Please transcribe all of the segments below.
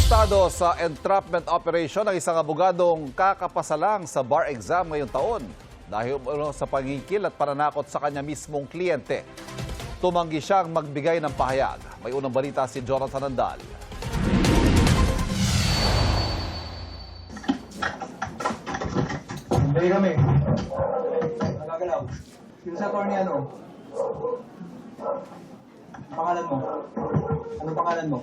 Arestado sa entrapment operation ang isang abogadong kakapasalang sa bar exam ngayong taon dahil sa pangingkil at pananakot sa kanya mismong kliyente. Tumanggi siyang magbigay ng pahayag. May unang balita si Jonathan Andal. Dali kami. Nagagalaw. Yung sa attorney ano? Pangalan mo? Anong pangalan mo?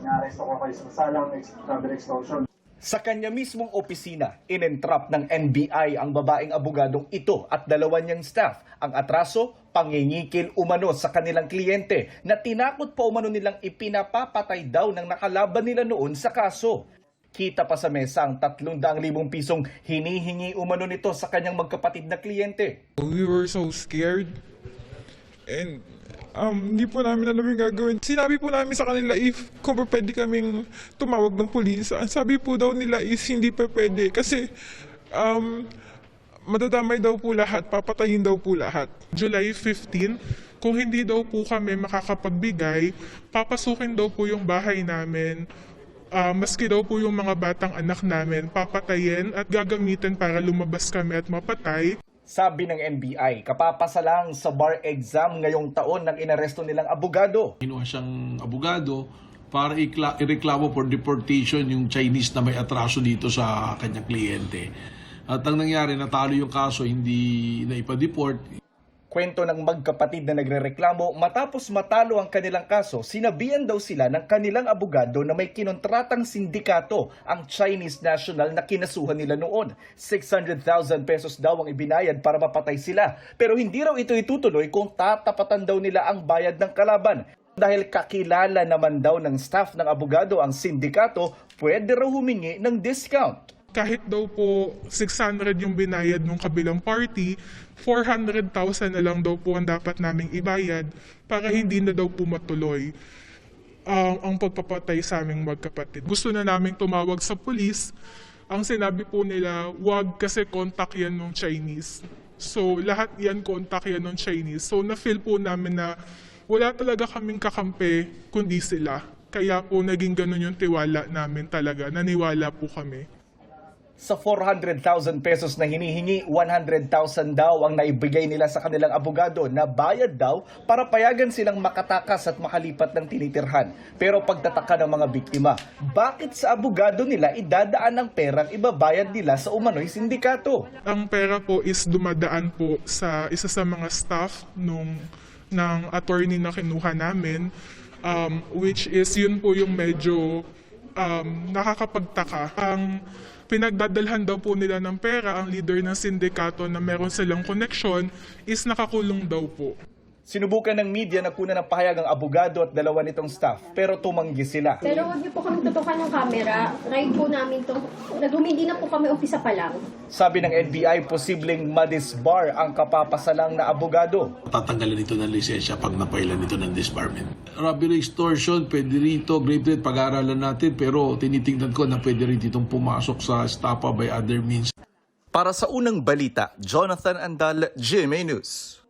Na-arresto ko kayo sa salang travel extortion. Sa kanya mismong opisina, inentrap ng NBI ang babaeng abogadong ito at dalawa niyang staff. Ang atraso, pangingikil umano sa kanilang kliyente na tinakot pa umano nilang ipinapapatay daw ng nakalaban nila noon sa kaso. Kita pa sa mesa ang 300,000 pisong hinihingi umano nito sa kanyang magkapatid na kliyente. We were so scared and hindi po namin alam yung gagawin. Sinabi po namin sa kanila if kung pwede kaming tumawag ng pulis. Ang sabi po daw nila is hindi pa pwede kasi madadamay daw po lahat, papatayin daw po lahat. July 15, kung hindi daw po kami makakapagbigay, papasukin daw po yung bahay namin. Maski daw po yung mga batang anak namin, papatayin at gagamitin para lumabas kami at mapatay. Sabi ng NBI, kapapasalang sa bar exam ngayong taon ng inaresto nilang abogado. Kinuha siyang abogado para ireklamo for deportation yung Chinese na may atraso dito sa kanyang kliyente. At ang nangyari, natalo yung kaso, hindi na ipa-deport. Kwento ng magkapatid na nagrereklamo, matapos matalo ang kanilang kaso, sinabihan daw sila ng kanilang abogado na may kinontratang sindikato ang Chinese national na kinasuhan nila noon. 600,000 pesos daw ang ibinayad para mapatay sila. Pero hindi raw ito itutuloy kung tatapatan daw nila ang bayad ng kalaban. Dahil kakilala naman daw ng staff ng abogado ang sindikato, pwede raw humingi ng discount. Kahit daw po 600 yung binayad ng kabilang party, 400,000 na lang daw po ang dapat naming ibayad para hindi na daw po matuloy ang pagpapatay sa aming magkapatid. Gusto na naming tumawag sa pulis. Ang sinabi po nila, wag kasi contact yan ng Chinese. So lahat yan contact yan ng Chinese. So na-feel po namin na wala talaga kaming kakampi kundi sila. Kaya po naging ganun yung tiwala namin talaga. Naniwala po kami. Sa 400,000 pesos na hinihingi, 100,000 daw ang naibigay nila sa kanilang abogado na bayad daw para payagan silang makatakas at makalipat ng tinitirhan. Pero pagtataka ng mga biktima, bakit sa abogado nila idadaan ang perang ibabayad nila sa umano'y sindikato? Ang pera po is dumadaan po sa isa sa mga staff ng attorney na kinuha namin, which is yun po yung medyo nakakapagtaka. Ang pinagdadalhan daw po nila ng pera, ang leader ng sindikato na meron silang connection is nakakulong daw po. Sinubukan ng media na kunan ng pahayag ang abogado at dalawa nitong staff, pero tumanggi sila. Pero huwag niyo po kami tutukan ng camera. Ride po namin to. Hindi na po kami umpisa pa lang. Sabi ng NBI, posibleng madisbar ang kapapasalang na abogado. Tatanggalan ito ng lisensya pag napailan ito ng disbarment. Robbery, extortion, pwede rito, grave threat, pag-aaralan natin, pero tinitingnan ko na pwede rin itong pumasok sa estafa by other means. Para sa unang balita, Jonathan Andal, GMA News.